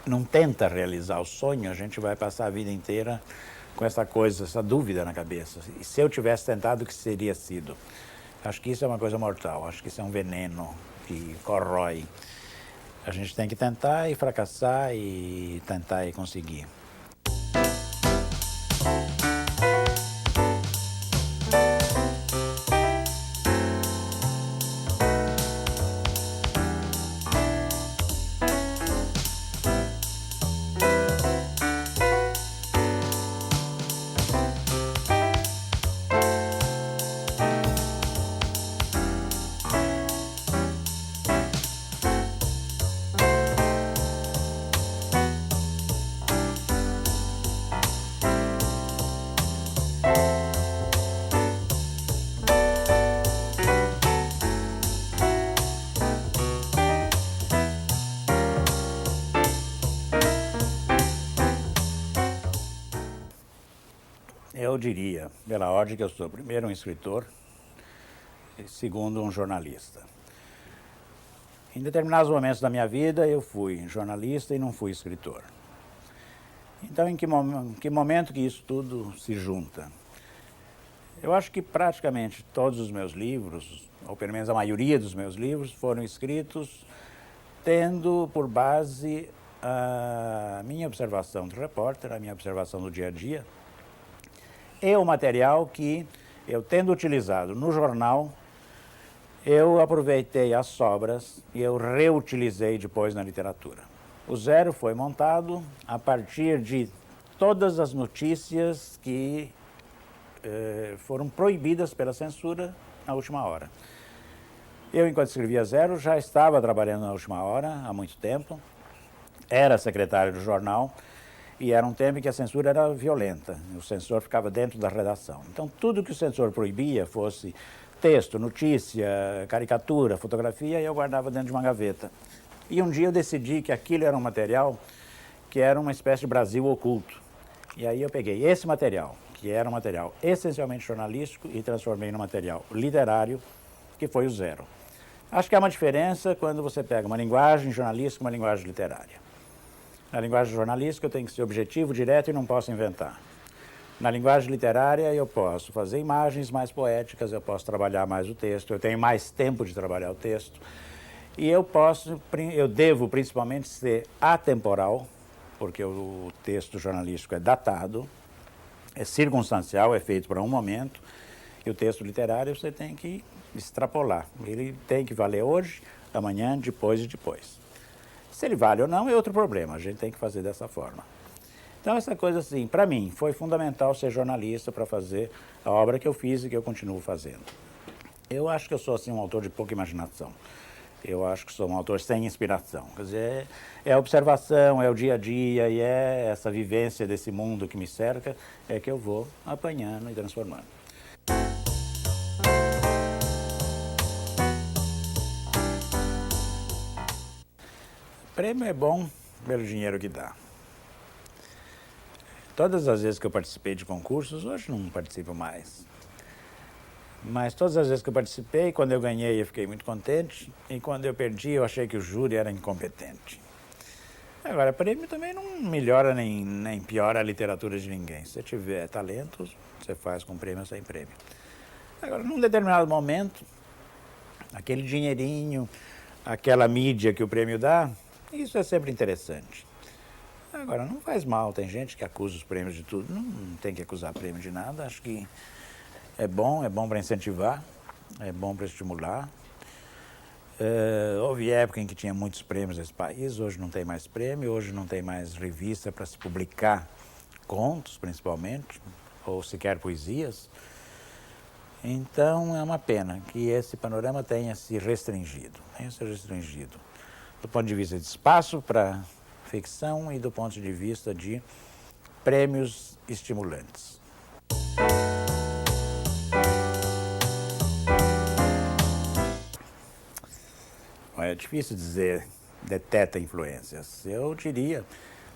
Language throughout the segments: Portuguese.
Não tenta realizar o sonho, a gente vai passar a vida inteira com essa coisa, essa dúvida na cabeça. E se eu tivesse tentado, o que seria sido? Acho que isso é uma coisa mortal, acho que isso é um veneno que corrói. A gente tem que tentar e fracassar e tentar e conseguir. Eu diria, pela ordem, que eu sou primeiro um escritor e segundo um jornalista. Em determinados momentos da minha vida eu fui jornalista e não fui escritor. Então em que momento que isso tudo se junta? Eu acho que praticamente todos os meus livros, ou pelo menos a maioria dos meus livros, foram escritos tendo por base a minha observação de repórter, a minha observação do dia a dia, e o material que eu, tendo utilizado no jornal, eu aproveitei as sobras e eu reutilizei depois na literatura. O Zero foi montado a partir de todas as notícias que foram proibidas pela censura na última hora. Eu, enquanto escrevia Zero, já estava trabalhando na última hora, há muito tempo, era secretário do jornal, e era um tempo em que a censura era violenta, o censor ficava dentro da redação. Então, tudo que o censor proibia, fosse texto, notícia, caricatura, fotografia, eu guardava dentro de uma gaveta. E um dia eu decidi que aquilo era um material que era uma espécie de Brasil oculto. E aí eu peguei esse material, que era um material essencialmente jornalístico, e transformei num material literário, que foi o Zero. Acho que há uma diferença quando você pega uma linguagem jornalística e uma linguagem literária. Na linguagem jornalística eu tenho que ser objetivo, direto e não posso inventar. Na linguagem literária eu posso fazer imagens mais poéticas, eu posso trabalhar mais o texto, eu tenho mais tempo de trabalhar o texto. E eu devo principalmente ser atemporal, porque o texto jornalístico é datado, é circunstancial, é feito para um momento, e o texto literário você tem que extrapolar. Ele tem que valer hoje, amanhã, depois e depois. Se ele vale ou não é outro problema, a gente tem que fazer dessa forma. Então essa coisa assim, para mim, foi fundamental ser jornalista para fazer a obra que eu fiz e que eu continuo fazendo. Eu acho que eu sou assim um autor de pouca imaginação. Eu acho que sou um autor sem inspiração. Quer dizer, é a observação, é o dia a dia e é essa vivência desse mundo que me cerca é que eu vou apanhando e transformando. Prêmio é bom pelo dinheiro que dá. Todas as vezes que eu participei de concursos, hoje não participo mais. Mas todas as vezes que eu participei, quando eu ganhei eu fiquei muito contente, e quando eu perdi eu achei que o júri era incompetente. Agora, prêmio também não melhora nem piora a literatura de ninguém. Se você tiver talento, você faz com prêmio ou sem prêmio. Agora, num determinado momento, aquele dinheirinho, aquela mídia que o prêmio dá, isso é sempre interessante. Agora, não faz mal, tem gente que acusa os prêmios de tudo, não tem que acusar prêmio de nada, acho que é bom para incentivar, é bom para estimular. Houve época em que tinha muitos prêmios nesse país, hoje não tem mais prêmio, hoje não tem mais revista para se publicar contos, principalmente, ou sequer poesias. Então, é uma pena que esse panorama tenha se restringido. Do ponto de vista de espaço para ficção e do ponto de vista de prêmios estimulantes. É difícil dizer deteta influências. Eu diria,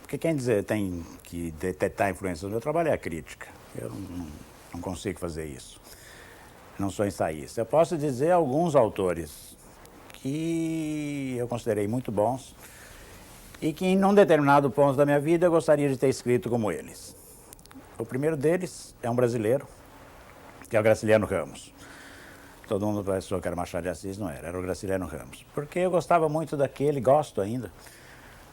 porque quem dizer tem que detectar influências no meu trabalho é a crítica. Eu não consigo fazer isso. Não sou ensaísta. Eu posso dizer alguns autores que eu considerei muito bons e que em um determinado ponto da minha vida eu gostaria de ter escrito como eles. O primeiro deles é um brasileiro, que é o Graciliano Ramos. Todo mundo pensou que era Machado de Assis, não era o Graciliano Ramos. Porque eu gostava muito daquele, gosto ainda,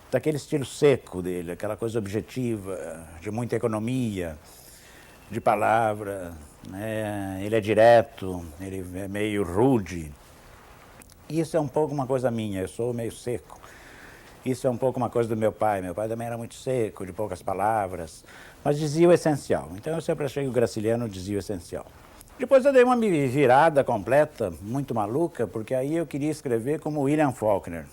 daquele estilo seco dele, aquela coisa objetiva, de muita economia, de palavra, né? Ele é direto, ele é meio rude. Isso é um pouco uma coisa minha, eu sou meio seco. Isso é um pouco uma coisa do meu pai também era muito seco, de poucas palavras, mas dizia o essencial. Então eu sempre achei que o Graciliano dizia o essencial. Depois eu dei uma virada completa, muito maluca, porque aí eu queria escrever como William Faulkner,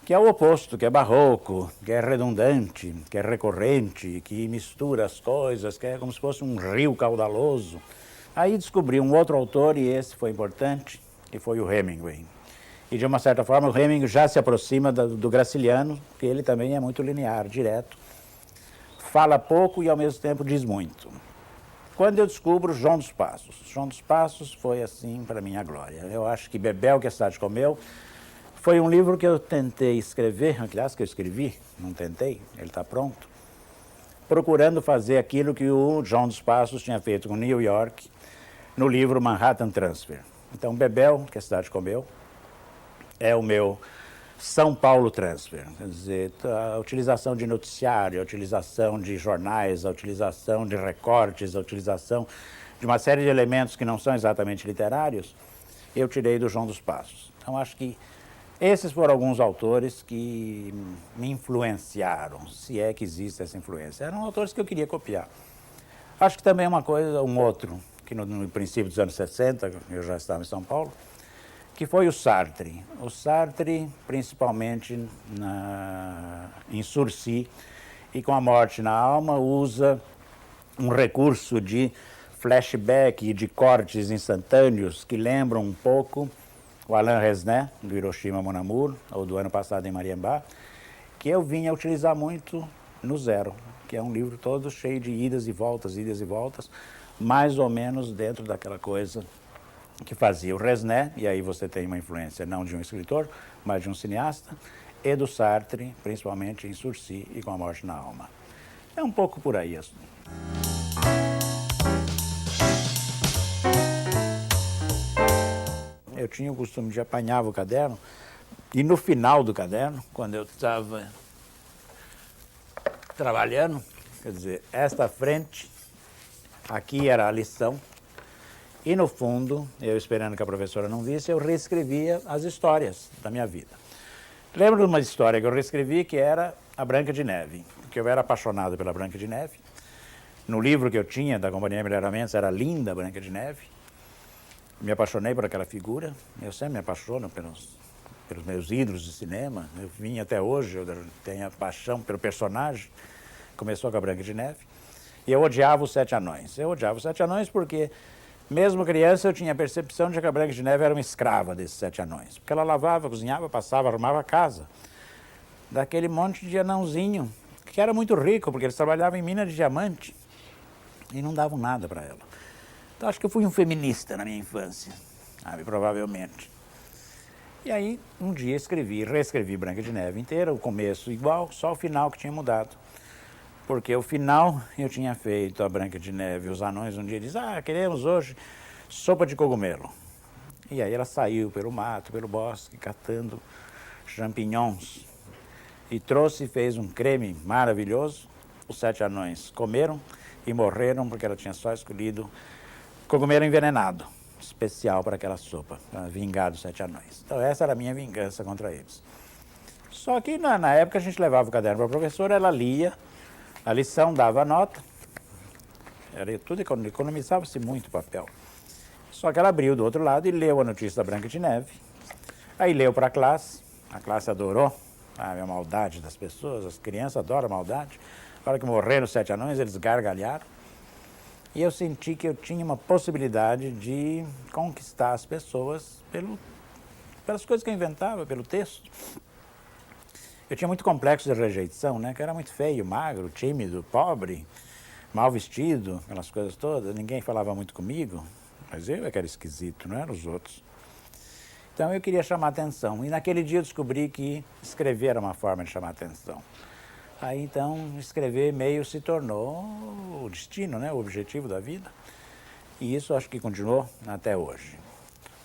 que é o oposto, que é barroco, que é redundante, que é recorrente, que mistura as coisas, que é como se fosse um rio caudaloso. Aí descobri um outro autor, e esse foi importante, que foi o Hemingway. E de uma certa forma o Hemingway já se aproxima do Graciliano, que ele também é muito linear, direto. Fala pouco e ao mesmo tempo diz muito. Quando eu descubro João dos Passos. João dos Passos foi assim para mim a glória. Eu acho que Bebel, que a cidade comeu, foi um livro que eu tentei escrever, aliás, que eu escrevi, não tentei, ele está pronto, procurando fazer aquilo que o João dos Passos tinha feito com New York no livro Manhattan Transfer. Então, Bebel, que a cidade comeu, é o meu São Paulo Transfer. Quer dizer, a utilização de noticiário, a utilização de jornais, a utilização de recortes, a utilização de uma série de elementos que não são exatamente literários, eu tirei do João dos Passos. Então, acho que esses foram alguns autores que me influenciaram, se é que existe essa influência. Eram autores que eu queria copiar. Acho que também uma coisa, um outro, que no princípio dos anos 60, eu já estava em São Paulo, que foi o Sartre. O Sartre, principalmente em Sursi e com A Morte na Alma, usa um recurso de flashback e de cortes instantâneos que lembram um pouco o Alain Resnais, do Hiroshima Mon Amour, ou do ano passado em Mariambá, que eu vinha utilizar muito no Zero, que é um livro todo cheio de idas e voltas, mais ou menos dentro daquela coisa que fazia o Resnais, e aí você tem uma influência não de um escritor, mas de um cineasta, e do Sartre, principalmente em Sursi e com A Morte na Alma. É um pouco por aí. Eu tinha o costume de apanhar o caderno, e no final do caderno, quando eu estava trabalhando, quer dizer, esta frente, aqui era a lição, e no fundo, eu esperando que a professora não visse, eu reescrevia as histórias da minha vida. Lembro de uma história que eu reescrevi que era a Branca de Neve, porque eu era apaixonado pela Branca de Neve. No livro que eu tinha da Companhia Melhoramentos era linda a Branca de Neve. Me apaixonei por aquela figura. Eu sempre me apaixono pelos meus ídolos de cinema. Eu vim até hoje, eu tenho a paixão pelo personagem. Começou com a Branca de Neve. E eu odiava os Sete Anões. Eu odiava os Sete Anões porque, mesmo criança, eu tinha a percepção de que a Branca de Neve era uma escrava desses Sete Anões. Porque ela lavava, cozinhava, passava, arrumava a casa. Daquele monte de anãozinho, que era muito rico, porque eles trabalhavam em mina de diamante e não davam nada para ela. Então, acho que eu fui um feminista na minha infância, sabe, provavelmente. E aí, um dia reescrevi Branca de Neve inteira, o começo igual, só o final que tinha mudado. Porque o final eu tinha feito a Branca de Neve e os anões um dia dizem, queremos hoje sopa de cogumelo. E aí ela saiu pelo mato, pelo bosque, catando champignons. E trouxe e fez um creme maravilhoso. Os Sete Anões comeram e morreram porque ela tinha só escolhido cogumelo envenenado, especial para aquela sopa, para vingar dos Sete Anões. Então essa era a minha vingança contra eles. Só que na época a gente levava o caderno para a professora, ela lia a lição, dava a nota, era tudo economizava-se muito papel. Só que ela abriu do outro lado e leu a notícia da Branca de Neve, aí leu para a classe adorou, sabe, a maldade das pessoas. As crianças adoram a maldade. Na hora que morreram os 7 anões, eles gargalharam. E eu senti que eu tinha uma possibilidade de conquistar as pessoas pelas coisas que eu inventava, pelo texto. Eu tinha muito complexo de rejeição, né? Que eu era muito feio, magro, tímido, pobre, mal vestido, aquelas coisas todas. Ninguém falava muito comigo, mas eu é que era esquisito, não eram os outros. Então eu queria chamar atenção. E naquele dia eu descobri que escrever era uma forma de chamar atenção. Aí então escrever meio se tornou o destino, né? O objetivo da vida. E isso acho que continuou até hoje.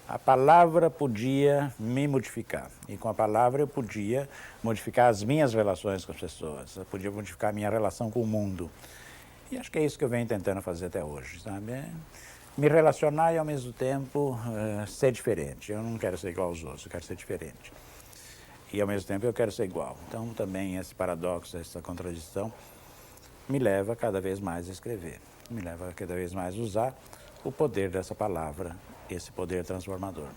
A palavra podia me modificar. E com a palavra eu podia modificar as minhas relações com as pessoas. Eu podia modificar a minha relação com o mundo. E acho que é isso que eu venho tentando fazer até hoje, sabe? Me relacionar e ao mesmo tempo ser diferente. Eu não quero ser igual aos outros, eu quero ser diferente. E ao mesmo tempo eu quero ser igual. Então também esse paradoxo, essa contradição me leva cada vez mais a escrever. Me leva a cada vez mais a usar o poder dessa palavra, esse poder transformador.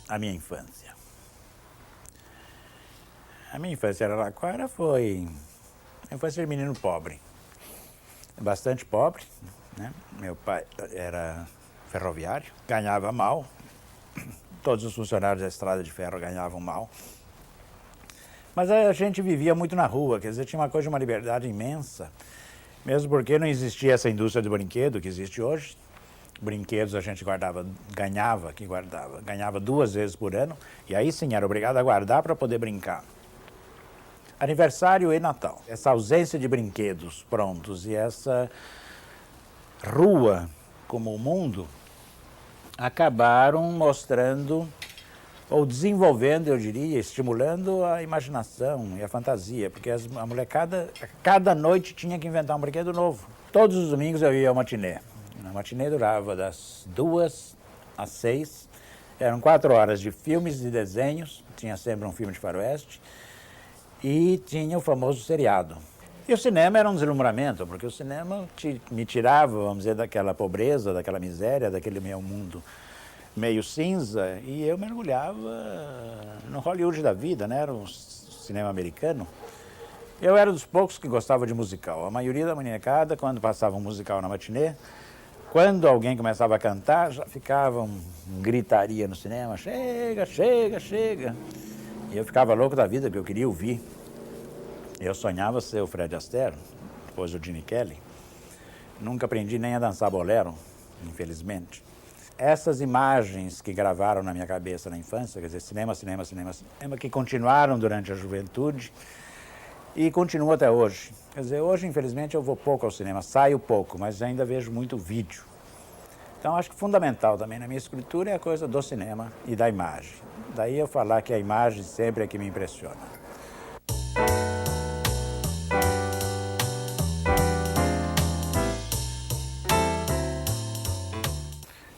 A minha infância. A minha infância em Araraquara foi a infância de menino pobre. Bastante pobre, né? Meu pai era ferroviário, ganhava mal. Todos os funcionários da estrada de ferro ganhavam mal. Mas a gente vivia muito na rua, quer dizer, tinha uma coisa de uma liberdade imensa. Mesmo porque não existia essa indústria do brinquedo que existe hoje. Brinquedos a gente ganhava 2 vezes por ano, e aí sim era obrigado a guardar para poder brincar. Aniversário e Natal. Essa ausência de brinquedos prontos e essa rua como o mundo acabaram mostrando, ou desenvolvendo, eu diria, estimulando a imaginação e a fantasia, porque a molecada, cada noite tinha que inventar um brinquedo novo. Todos os domingos eu ia ao matinê. A matinê durava das 2 às 6, eram 4 horas de filmes e desenhos, tinha sempre um filme de faroeste, e tinha o famoso seriado. E o cinema era um deslumbramento, porque o cinema me tirava, vamos dizer, daquela pobreza, daquela miséria, daquele meu mundo meio cinza, e eu mergulhava no Hollywood da vida, né? Era um cinema americano. Eu era dos poucos que gostava de musical. A maioria da molecada, quando passava um musical na matinê, quando alguém começava a cantar, já ficava gritaria no cinema, chega, chega, chega. E eu ficava louco da vida, porque eu queria ouvir. Eu sonhava ser o Fred Astaire, depois o Gene Kelly. Nunca aprendi nem a dançar bolero, infelizmente. Essas imagens que gravaram na minha cabeça na infância, quer dizer, cinema, cinema, cinema, cinema, que continuaram durante a juventude e continuam até hoje. Quer dizer, hoje, infelizmente, eu vou pouco ao cinema, saio pouco, mas ainda vejo muito vídeo. Então, acho que fundamental também na minha escritura é a coisa do cinema e da imagem. Daí eu falar que a imagem sempre é que me impressiona.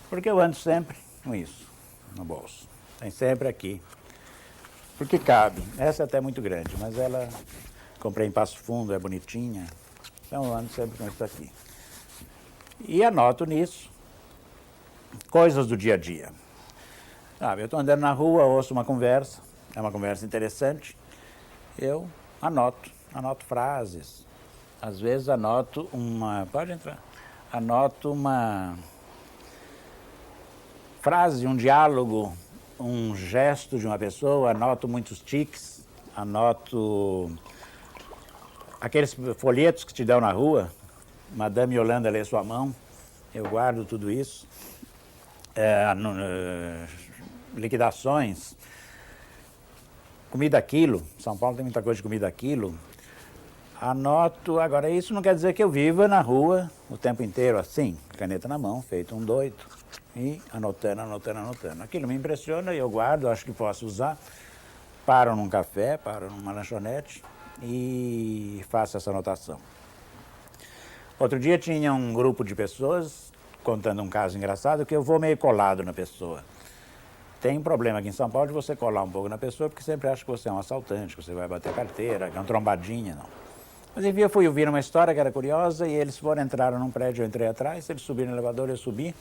Porque eu ando sempre com isso no bolso. Tem sempre aqui. Porque cabe. Essa é até muito grande, mas ela comprei em Passo Fundo, é bonitinha. Então eu ando sempre com isso aqui. E anoto nisso coisas do dia a dia. Sabe, eu estou andando na rua, ouço uma conversa, é uma conversa interessante, eu anoto frases. Às vezes anoto anoto uma frase, um diálogo, um gesto de uma pessoa, anoto muitos tiques, anoto aqueles folhetos que te dão na rua, Madame Yolanda lê sua mão, eu guardo tudo isso. Liquidações, comida a quilo, São Paulo tem muita coisa de comida a quilo, Anoto, agora isso não quer dizer que eu viva na rua o tempo inteiro assim, caneta na mão, feito um doido, e anotando, anotando, anotando. Aquilo me impressiona e eu guardo, acho que posso usar. Paro num café, paro numa lanchonete e faço essa anotação. Outro dia tinha um grupo de pessoas contando um caso engraçado que eu vou meio colado na pessoa. Tem um problema aqui em São Paulo de você colar um pouco na pessoa porque sempre acha que você é um assaltante, que você vai bater a carteira, que é uma trombadinha, não. Mas enfim, eu fui ouvir uma história que era curiosa e eles entraram num prédio, eu entrei atrás, eles subiram no elevador, eu subi.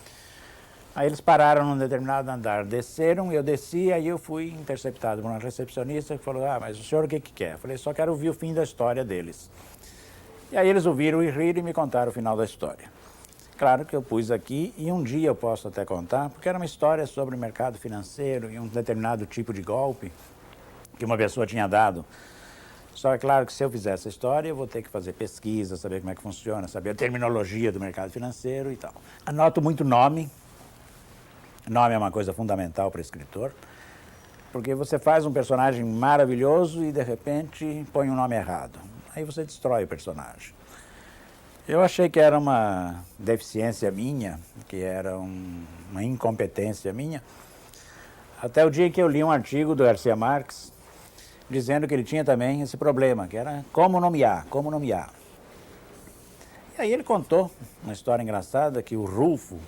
Aí eles pararam num determinado andar, desceram, eu desci, aí eu fui interceptado por uma recepcionista que falou, mas o senhor o que quer? Eu falei, só quero ouvir o fim da história deles. E aí eles ouviram e riram e me contaram o final da história. Claro que eu pus aqui e um dia eu posso até contar, porque era uma história sobre o mercado financeiro e um determinado tipo de golpe que uma pessoa tinha dado. Só é claro que se eu fizer essa história, eu vou ter que fazer pesquisa, saber como é que funciona, saber a terminologia do mercado financeiro e tal. Anoto muito nome. Nome é uma coisa fundamental para escritor, porque você faz um personagem maravilhoso e, de repente, põe um nome errado. Aí você destrói o personagem. Eu achei que era uma deficiência minha, que era uma incompetência minha, até o dia que eu li um artigo do Garcia Marques, dizendo que ele tinha também esse problema, que era como nomear, como nomear. E aí ele contou uma história engraçada que o Rulfo,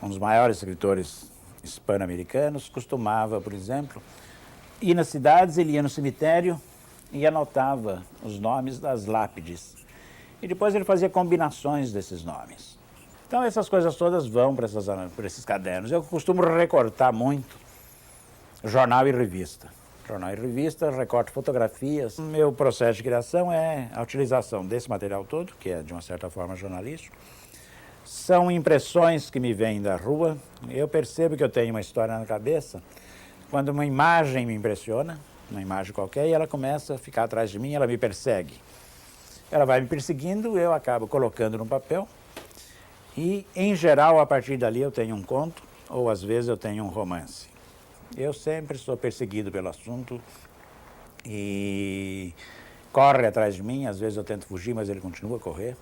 um dos maiores escritores hispano-americanos, costumava, por exemplo, ir nas cidades, ele ia no cemitério e anotava os nomes das lápides. E depois ele fazia combinações desses nomes. Então essas coisas todas vão para esses cadernos. Eu costumo recortar muito jornal e revista. Jornal e revista, recorto fotografias. Meu processo de criação é a utilização desse material todo, que é de uma certa forma jornalístico. São impressões que me vêm da rua. Eu percebo que eu tenho uma história na cabeça quando uma imagem me impressiona, uma imagem qualquer, e ela começa a ficar atrás de mim, ela me persegue. Ela vai me perseguindo, eu acabo colocando no papel e, em geral, a partir dali eu tenho um conto ou, às vezes, eu tenho um romance. Eu sempre sou perseguido pelo assunto e corre atrás de mim, às vezes eu tento fugir, mas ele continua a correr.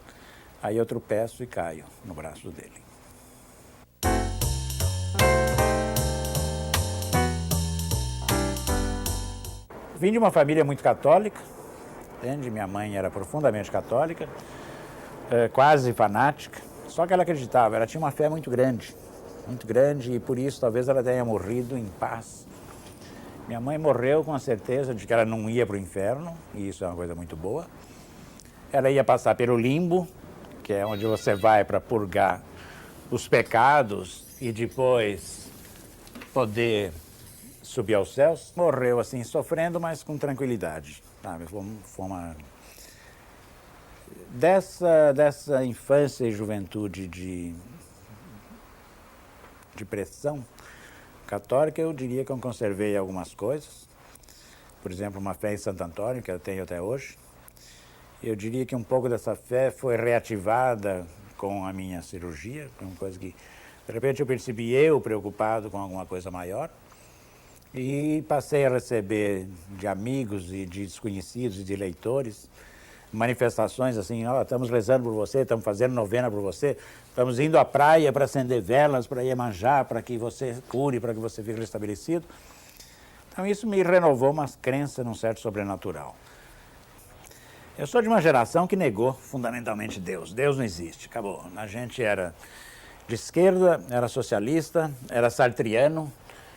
Aí eu tropeço e caio no braço dele. Vim de uma família muito católica, entende? Minha mãe era profundamente católica, quase fanática, só que ela acreditava, ela tinha uma fé muito grande, e por isso talvez ela tenha morrido em paz. Minha mãe morreu com a certeza de que ela não ia para o inferno, e isso é uma coisa muito boa. Ela ia passar pelo limbo, que é onde você vai para purgar os pecados e depois poder subir aos céus. Morreu assim, sofrendo, mas com tranquilidade. Sabe? Foi uma... Dessa infância e juventude de pressão católica, eu diria que eu conservei algumas coisas. Por exemplo, uma fé em Santo Antônio, que eu tenho até hoje. Eu diria que um pouco dessa fé foi reativada com a minha cirurgia, uma coisa que, de repente, eu percebi preocupado com alguma coisa maior, e passei a receber de amigos e de desconhecidos e de leitores manifestações assim, estamos rezando por você, estamos fazendo novena por você, estamos indo à praia para acender velas, para Iemanjá, para que você cure, para que você fique restabelecido. Então isso me renovou uma crença num certo sobrenatural. Eu sou de uma geração que negou fundamentalmente Deus. Deus não existe, acabou. A gente era de esquerda, era socialista, era sartriano,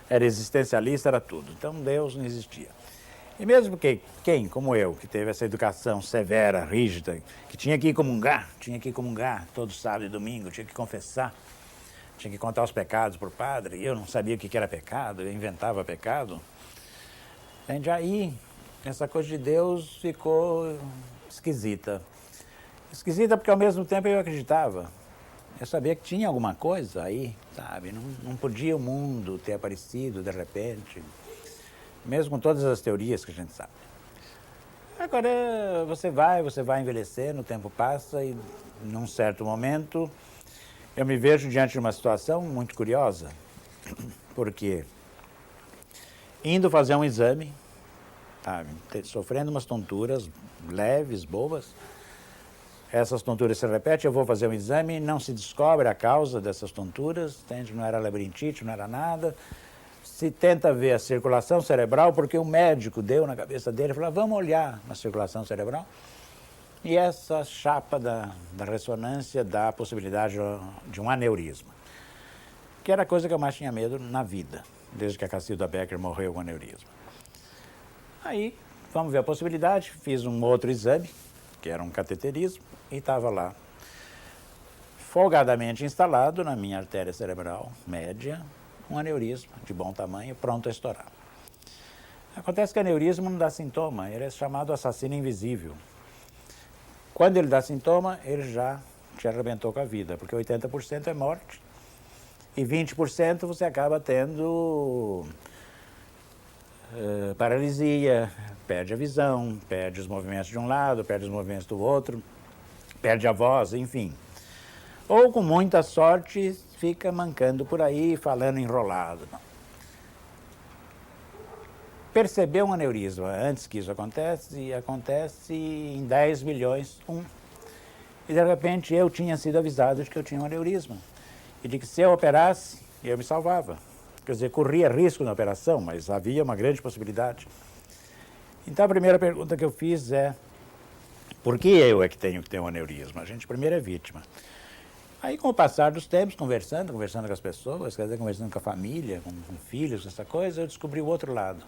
era existencialista, era tudo. Então Deus não existia. E mesmo que quem, como eu, que teve essa educação severa, rígida, que tinha que ir comungar todo sábado e domingo, tinha que confessar, tinha que contar os pecados para o padre, e eu não sabia o que era pecado, eu inventava pecado. Aí essa coisa de Deus ficou esquisita. Esquisita porque ao mesmo tempo eu acreditava. Eu sabia que tinha alguma coisa aí, sabe? Não podia o mundo ter aparecido de repente, mesmo com todas as teorias que a gente sabe. Agora você vai envelhecendo, o tempo passa e num certo momento eu me vejo diante de uma situação muito curiosa, porque indo fazer um exame, sabe? Sofrendo umas tonturas leves, bobas. Essas tonturas se repetem, eu vou fazer um exame e não se descobre a causa dessas tonturas, entende? Não era labirintite, não era nada. Se tenta ver a circulação cerebral, porque o médico deu na cabeça dele, falou, vamos olhar na circulação cerebral. E essa chapa da ressonância dá a possibilidade de um aneurisma, que era a coisa que eu mais tinha medo na vida, desde que a Cacilda Becker morreu com aneurisma. Aí, vamos ver a possibilidade, fiz um outro exame, que era um cateterismo, e estava lá, folgadamente instalado na minha artéria cerebral média, um aneurisma de bom tamanho, pronto a estourar. Acontece que aneurisma não dá sintoma, ele é chamado assassino invisível. Quando ele dá sintoma, ele já te arrebentou com a vida, porque 80% é morte e 20% você acaba tendo paralisia, perde a visão, perde os movimentos de um lado, perde os movimentos do outro, perde a voz, enfim. Ou, com muita sorte, fica mancando por aí, falando enrolado. Perceber um aneurisma antes que isso acontece, e acontece em 10 milhões, 1. E, de repente, eu tinha sido avisado de que eu tinha um aneurisma. E de que, se eu operasse, eu me salvava. Quer dizer, corria risco na operação, mas havia uma grande possibilidade. Então, a primeira pergunta que eu fiz é, por que eu é que tenho que ter um aneurisma? A gente primeiro é vítima. Aí, com o passar dos tempos, conversando com as pessoas, quer dizer, conversando com a família, com filhos, essa coisa, eu descobri o outro lado.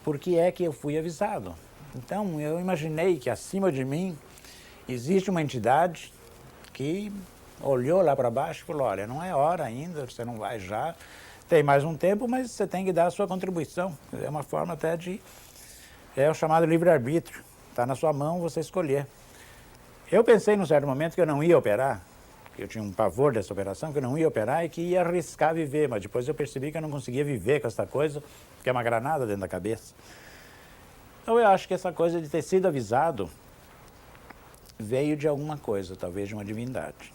Por que é que eu fui avisado? Então, eu imaginei que acima de mim existe uma entidade que olhou lá para baixo e falou, olha, não é hora ainda, você não vai já, tem mais um tempo, mas você tem que dar a sua contribuição. É uma forma até de... é o chamado livre-arbítrio. Está na sua mão você escolher. Eu pensei num certo momento que eu não ia operar, que eu tinha um pavor dessa operação, que eu não ia operar e que ia arriscar viver, mas depois eu percebi que eu não conseguia viver com essa coisa, que é uma granada dentro da cabeça. Então eu acho que essa coisa de ter sido avisado veio de alguma coisa, talvez de uma divindade.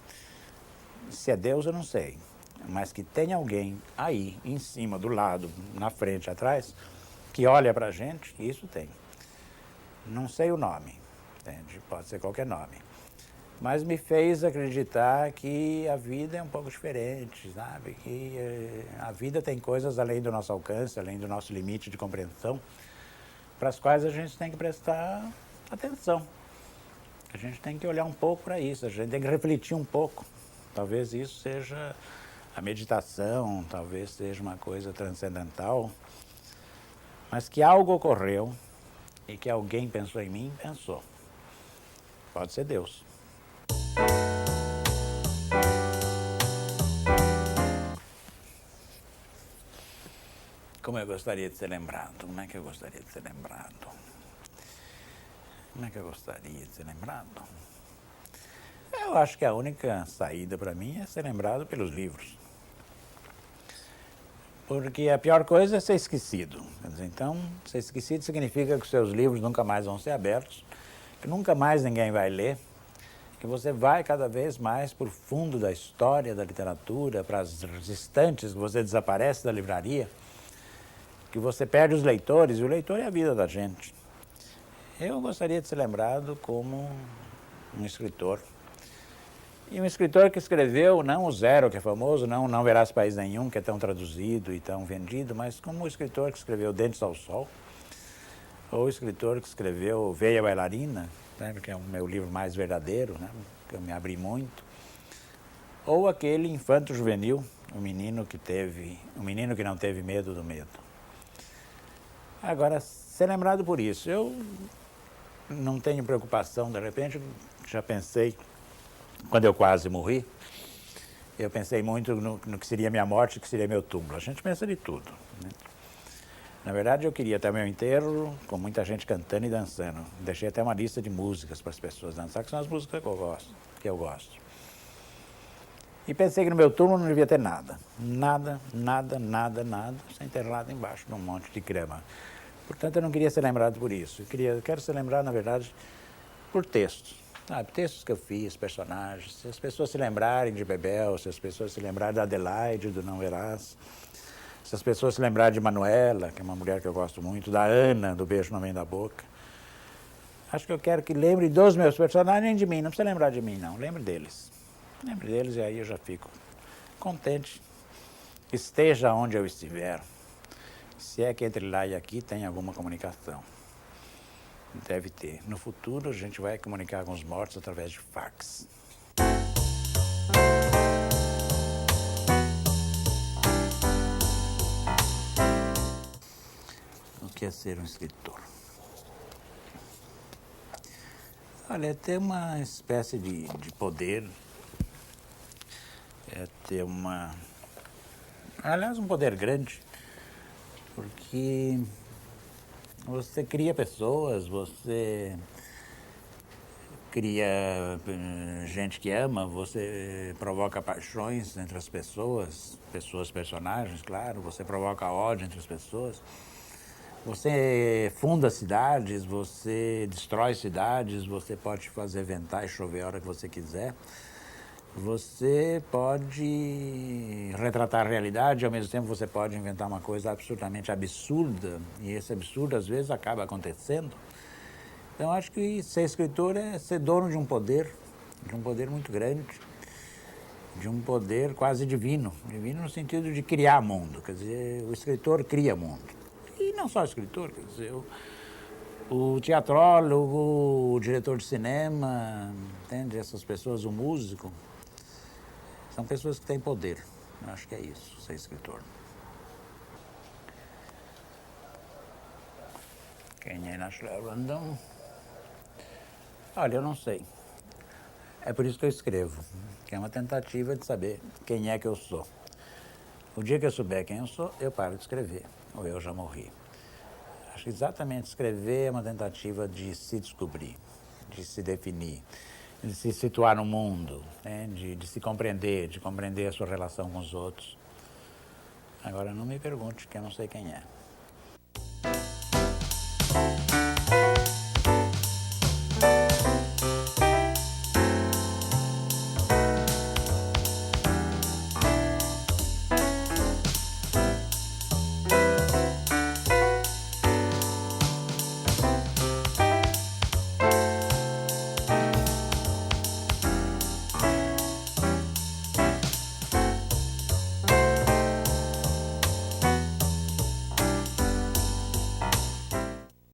Se é Deus, eu não sei, mas que tem alguém aí, em cima, do lado, na frente, atrás, que olha pra gente, isso tem. Não sei o nome, entende? Pode ser qualquer nome. Mas me fez acreditar que a vida é um pouco diferente, sabe? Que a vida tem coisas além do nosso alcance, além do nosso limite de compreensão, para as quais a gente tem que prestar atenção. A gente tem que olhar um pouco para isso, a gente tem que refletir um pouco. Talvez isso seja a meditação, talvez seja uma coisa transcendental, mas que algo ocorreu e que alguém pensou em mim, pensou. Pode ser Deus. Como eu gostaria de ser lembrado? Como é que eu gostaria de ser lembrado? Como é que eu gostaria de ser lembrado? Eu acho que a única saída para mim é ser lembrado pelos livros. Porque a pior coisa é ser esquecido. Quer dizer, então, ser esquecido significa que os seus livros nunca mais vão ser abertos, que nunca mais ninguém vai ler, que você vai cada vez mais para o fundo da história, da literatura, para as estantes, que você desaparece da livraria, que você perde os leitores, e o leitor é a vida da gente. Eu gostaria de ser lembrado como um escritor. E um escritor que escreveu, não o Zero, que é famoso, não Verás País Nenhum, que é tão traduzido e tão vendido, mas como o escritor que escreveu Dentes ao Sol, ou o escritor que escreveu Veia Bailarina, né, que é o meu livro mais verdadeiro, né, que eu me abri muito, ou aquele Infanto Juvenil, o menino que não teve medo do medo. Agora, ser lembrado por isso, eu não tenho preocupação, de repente, já pensei, quando eu quase morri, eu pensei muito no que seria minha morte, que seria meu túmulo. A gente pensa de tudo, né? Na verdade, eu queria ter meu enterro com muita gente cantando e dançando. Deixei até uma lista de músicas para as pessoas dançar, que são as músicas que eu gosto. E pensei que no meu túmulo não devia ter nada. Nada, só enterrado embaixo de um monte de grama. Portanto, eu não queria ser lembrado por isso. Eu quero ser lembrado, na verdade, por textos. Sabe, textos que eu fiz, personagens. Se as pessoas se lembrarem de Bebel, se as pessoas se lembrarem da Adelaide, do Não Verás, Se as pessoas se lembrarem de Manuela, que é uma mulher que eu gosto muito, da Ana, do Beijo no Meio da Boca, acho que eu quero que lembre dos meus personagens, nem de mim, não precisa lembrar de mim não, lembre deles. Lembre deles e aí eu já fico contente. Esteja onde eu estiver, se é que entre lá e aqui tem alguma comunicação. Deve ter. No futuro a gente vai comunicar com os mortos através de fax. O que é ser um escritor? Olha, é ter uma espécie de poder, é ter aliás, um poder grande, porque você cria pessoas, você cria gente que ama, você provoca paixões entre as pessoas, personagens, claro, você provoca ódio entre as pessoas. Você funda cidades, você destrói cidades, você pode fazer ventar e chover a hora que você quiser. Você pode retratar a realidade, ao mesmo tempo você pode inventar uma coisa absolutamente absurda, e esse absurdo às vezes acaba acontecendo. Então acho que ser escritor é ser dono de um poder muito grande, de um poder quase divino, divino no sentido de criar mundo, quer dizer, o escritor cria mundo. E não só o escritor, quer dizer, o teatrólogo, o diretor de cinema, entende? Essas pessoas, o músico, são pessoas que têm poder. Eu acho que é isso, ser escritor. Quem é Nashlea Random? Olha, eu não sei. É por isso que eu escrevo, que é uma tentativa de saber quem é que eu sou. O dia que eu souber quem eu sou, eu paro de escrever, ou eu já morri. Acho que exatamente escrever é uma tentativa de se descobrir, de se definir, de se situar no mundo, né? de se compreender, de compreender a sua relação com os outros. Agora não me pergunte, que eu não sei quem é.